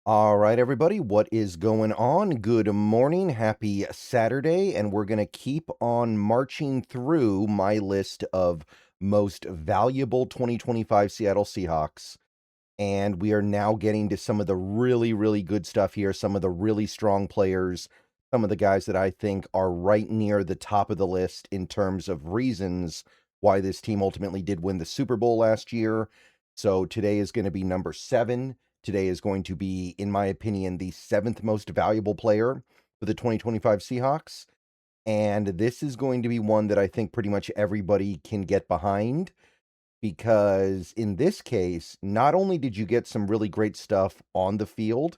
All right, everybody, what is going on? Good morning, happy Saturday, and we're going to keep on marching through my list of most valuable 2025 Seattle Seahawks. And we are now getting to some of the really, really good stuff here, some of the really strong players, some of the guys that I think are right near the top of the list in terms of reasons why this team ultimately did win the Super Bowl last year. So today is going to be number 7. Today is going to be, in my opinion, the 7th most valuable player for the 2025 Seahawks. And this is going to be one that I think pretty much everybody can get behind because in this case, not only did you get some really great stuff on the field,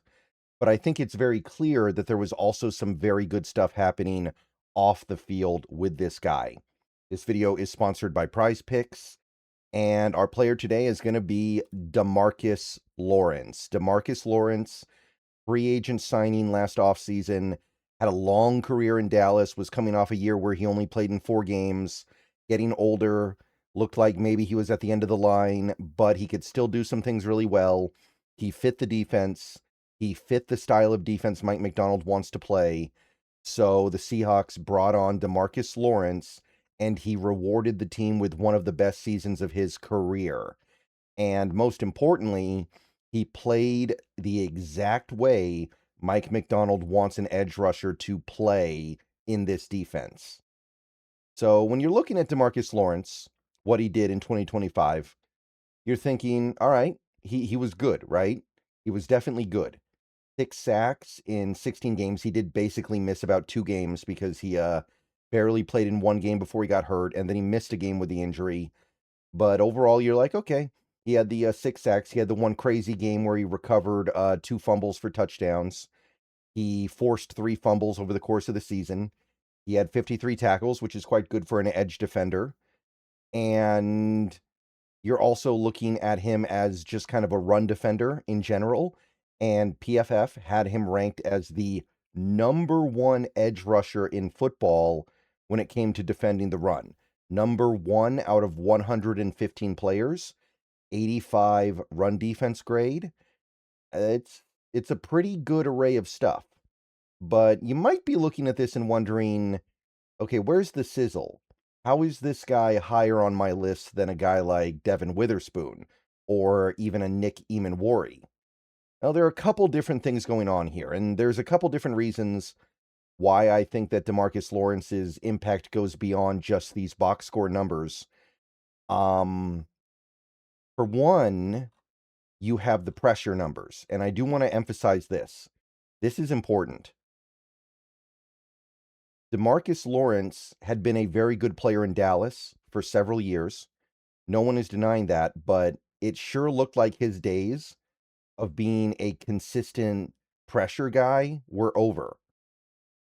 but I think it's very clear that there was also some very good stuff happening off the field with this guy. This video is sponsored by Prize Picks. And our player today is going to be DeMarcus Lawrence. DeMarcus Lawrence, free agent signing last offseason, had a long career in Dallas, was coming off a year where he only played in 4 games, getting older, looked like maybe he was at the end of the line, but he could still do some things really well. He fit the defense. He fit the style of defense Mike Macdonald wants to play. So the Seahawks brought on DeMarcus Lawrence, and he rewarded the team with one of the best seasons of his career. And most importantly, he played the exact way Mike Macdonald wants an edge rusher to play in this defense. So when you're looking at DeMarcus Lawrence, what he did in 2025, you're thinking, all right, he was good, right? He was definitely good. 6 sacks in 16 games. He did basically miss about 2 games because he barely played in 1 game before he got hurt, and then he missed a game with the injury. But overall, you're like, okay, he had the 6 sacks. He had the one crazy game where he recovered 2 fumbles for touchdowns. He forced 3 fumbles over the course of the season. He had 53 tackles, which is quite good for an edge defender. And you're also looking at him as just kind of a run defender in general. And PFF had him ranked as the number 1 edge rusher in football when it came to defending the run. Number 1 out of 115 players, 85 run defense grade. It's a pretty good array of stuff. But you might be looking at this and wondering, okay, where's the sizzle? How is this guy higher on my list than a guy like Devin Witherspoon or even a Nick Eamon-Worry? Now, there are a couple different things going on here, and there's a couple different reasons why I think that DeMarcus Lawrence's impact goes beyond just these box score numbers. For one, you have the pressure numbers, and I do want to emphasize this. This is important. DeMarcus Lawrence had been a very good player in Dallas for several years. No one is denying that, but it sure looked like his days of being a consistent pressure guy were over.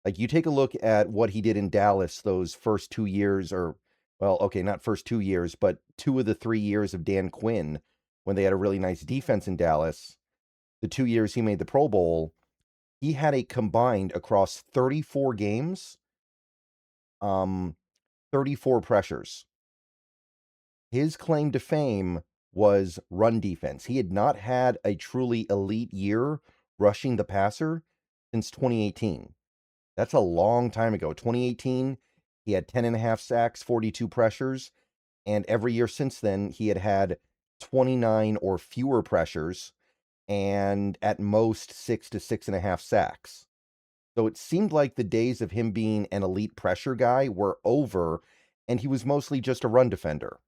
Like, you take a look at what he did in Dallas those first 2 years, or, well, okay, not first 2 years, but 2 of the 3 years of Dan Quinn when they had a really nice defense in Dallas. The 2 years he made the Pro Bowl, he had a combined across 34 games, 34 pressures. His claim to fame was run defense. He had not had a truly elite year rushing the passer since 2018. That's a long time ago. 2018, he had 10.5 sacks, 42 pressures, and every year since then, he had 29 or fewer pressures and at most 6 to 6.5 sacks. So it seemed like the days of him being an elite pressure guy were over, and he was mostly just a run defender.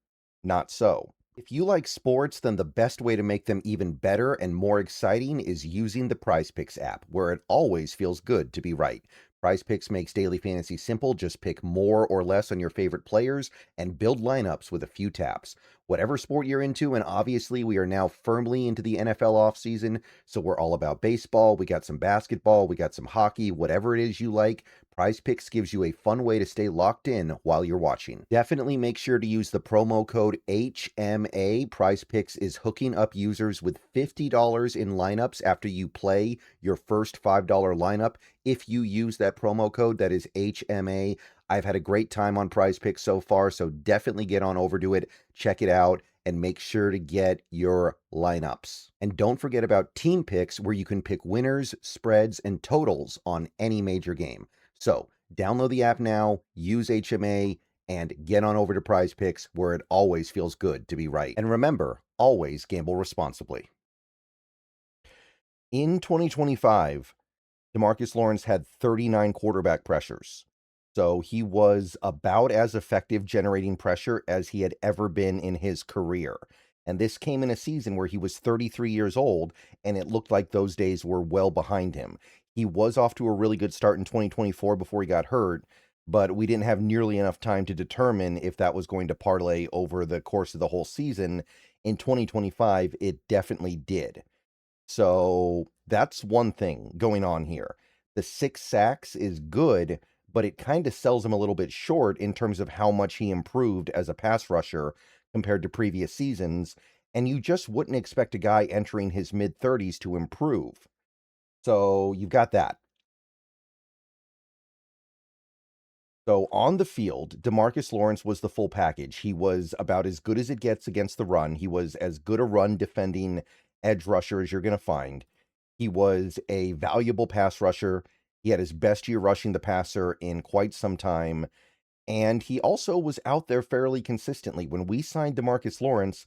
Not so. If you like sports, then the best way to make them even better and more exciting is using the Prize Picks app, where it always feels good to be right. Prize Picks makes daily fantasy simple. Just pick more or less on your favorite players and build lineups with a few taps. Whatever sport you're into, and obviously we are now firmly into the NFL offseason, so we're all about baseball, we got some basketball, we got some hockey, whatever it is you like, Prize Picks gives you a fun way to stay locked in while you're watching. Definitely make sure to use the promo code HMA. Prize Picks is hooking up users with $50 in lineups after you play your first $5 lineup. If you use that promo code, that is HMA. I've had a great time on Prize Picks so far, so definitely get on over to it, check it out, and make sure to get your lineups. And don't forget about team picks, where you can pick winners, spreads, and totals on any major game. So download the app now, use HMA, and get on over to Prize Picks, where it always feels good to be right. And remember, always gamble responsibly. In 2025, DeMarcus Lawrence had 39 quarterback pressures. So he was about as effective generating pressure as he had ever been in his career. And this came in a season where he was 33 years old, and it looked like those days were well behind him. He was off to a really good start in 2024 before he got hurt, but we didn't have nearly enough time to determine if that was going to parlay over the course of the whole season. In 2025, it definitely did. So that's one thing going on here. The 6 sacks is good, but it kind of sells him a little bit short in terms of how much he improved as a pass rusher compared to previous seasons. And you just wouldn't expect a guy entering his mid-30s to improve. So you've got that. So on the field, DeMarcus Lawrence was the full package. He was about as good as it gets against the run. He was as good a run defending edge rusher as you're going to find. He was a valuable pass rusher. He had his best year rushing the passer in quite some time. And he also was out there fairly consistently. When we signed DeMarcus Lawrence,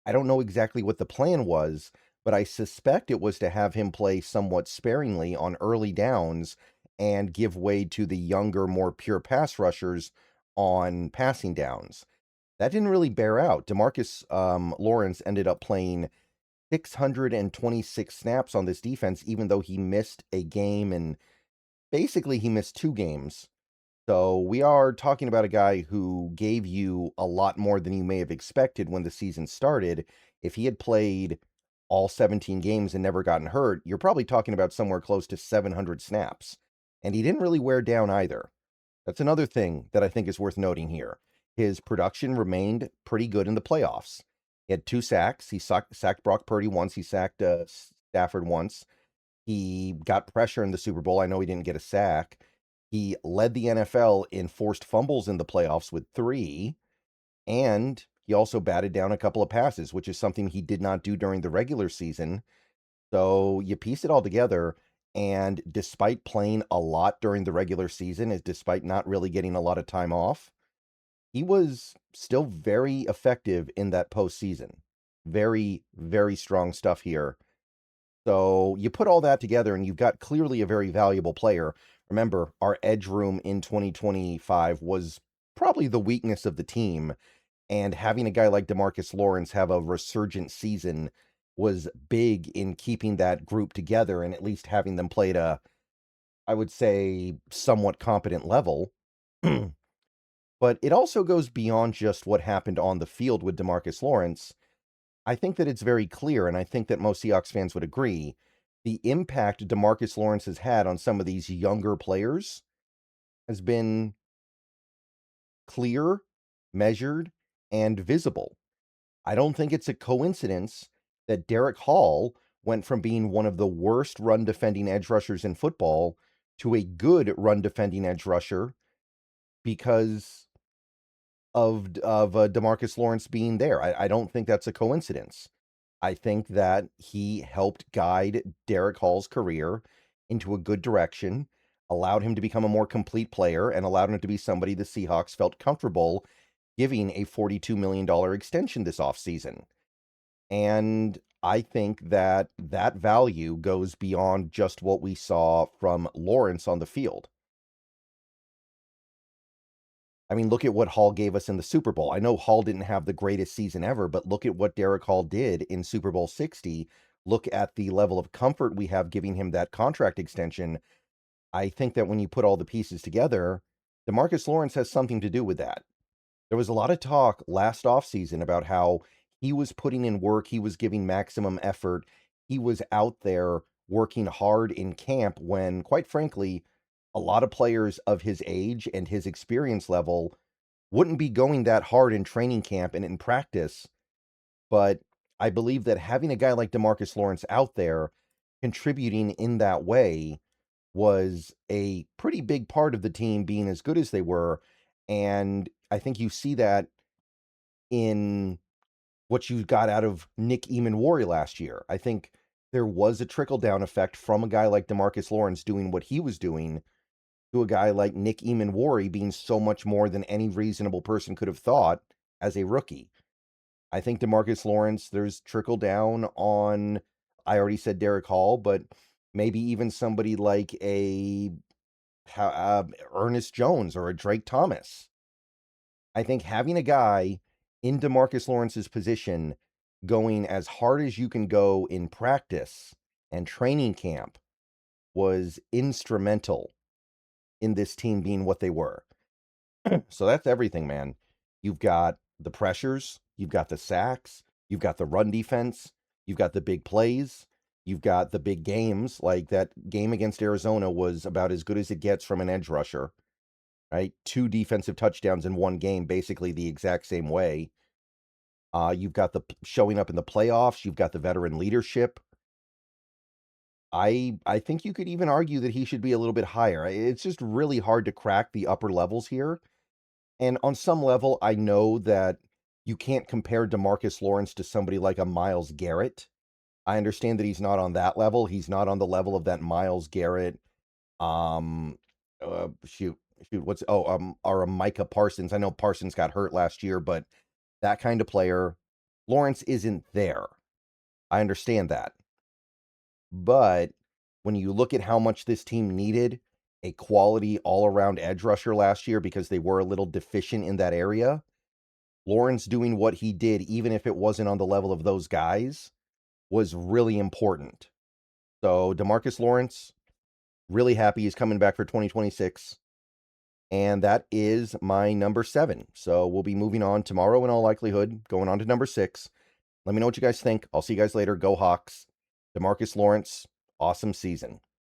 I don't know exactly what the plan was, but I suspect it was to have him play somewhat sparingly on early downs and give way to the younger, more pure pass rushers on passing downs. That didn't really bear out. DeMarcus Lawrence ended up playing 626 snaps on this defense, even though he missed a game, and basically he missed 2 games. So we are talking about a guy who gave you a lot more than you may have expected when the season started. If he had played all 17 games and never gotten hurt, you're probably talking about somewhere close to 700 snaps. And he didn't really wear down either. That's another thing that I think is worth noting here. His production remained pretty good in the playoffs. He had 2 sacks. He sacked Brock Purdy once. He sacked Stafford once. He got pressure in the Super Bowl. I know he didn't get a sack. He led the NFL in forced fumbles in the playoffs with 3, and he also batted down a couple of passes, which is something he did not do during the regular season. So you piece it all together, and despite playing a lot during the regular season, despite not really getting a lot of time off, he was still very effective in that postseason. Very, very strong stuff here. So you put all that together and you've got clearly a very valuable player. Remember, our edge room in 2025 was probably the weakness of the team. And having a guy like DeMarcus Lawrence have a resurgent season was big in keeping that group together and at least having them play at a, I would say, somewhat competent level. But it also goes beyond just what happened on the field with DeMarcus Lawrence. I think that it's very clear, and I think that most Seahawks fans would agree, the impact DeMarcus Lawrence has had on some of these younger players has been clear, measured, and visible. I don't think it's a coincidence that Derek Hall went from being one of the worst run defending edge rushers in football to a good run defending edge rusher because of DeMarcus Lawrence being there. I don't think that's a coincidence. I think that he helped guide Derek Hall's career into a good direction, allowed him to become a more complete player, and allowed him to be somebody the Seahawks felt comfortable giving a $42 million extension this offseason. And I think that that value goes beyond just what we saw from Lawrence on the field. I mean, look at what Hall gave us in the Super Bowl. I know Hall didn't have the greatest season ever, but look at what Derek Hall did in Super Bowl 60. Look at the level of comfort we have giving him that contract extension. I think that when you put all the pieces together, DeMarcus Lawrence has something to do with that. There was a lot of talk last offseason about how he was putting in work, he was giving maximum effort, he was out there working hard in camp when, quite frankly, a lot of players of his age and his experience level wouldn't be going that hard in training camp and in practice. But I believe that having a guy like DeMarcus Lawrence out there contributing in that way was a pretty big part of the team being as good as they were. And I think you see that in what you got out of Nick Eamon-Warry last year. I think there was a trickle-down effect from a guy like DeMarcus Lawrence doing what he was doing to a guy like Nick Eamon-Warry being so much more than any reasonable person could have thought as a rookie. I think DeMarcus Lawrence, there's trickle down on, I already said Derek Hall, but maybe even somebody like a Ernest Jones or a Drake Thomas. I think having a guy in DeMarcus Lawrence's position going as hard as you can go in practice and training camp was instrumental in this team being what they were. So that's everything, man. You've got the pressures, you've got the sacks, you've got the run defense, you've got the big plays, you've got the big games. Like that game against Arizona was about as good as it gets from an edge rusher, right? 2 defensive touchdowns in one game, basically the exact same way. You've got the showing up in the playoffs, you've got the veteran leadership. I think you could even argue that he should be a little bit higher. It's just really hard to crack the upper levels here. And on some level, I know that you can't compare DeMarcus Lawrence to somebody like a Myles Garrett. I understand that he's not on that level. He's not on the level of that Myles Garrett. Um, shoot, or a Micah Parsons. I know Parsons got hurt last year, but that kind of player, Lawrence isn't there. I understand that. But when you look at how much this team needed a quality all-around edge rusher last year because they were a little deficient in that area, Lawrence doing what he did, even if it wasn't on the level of those guys, was really important. So DeMarcus Lawrence, really happy he's coming back for 2026. And that is my number 7. So we'll be moving on tomorrow in all likelihood, going on to number 6. Let me know what you guys think. I'll see you guys later. Go Hawks. DeMarcus Lawrence, awesome season.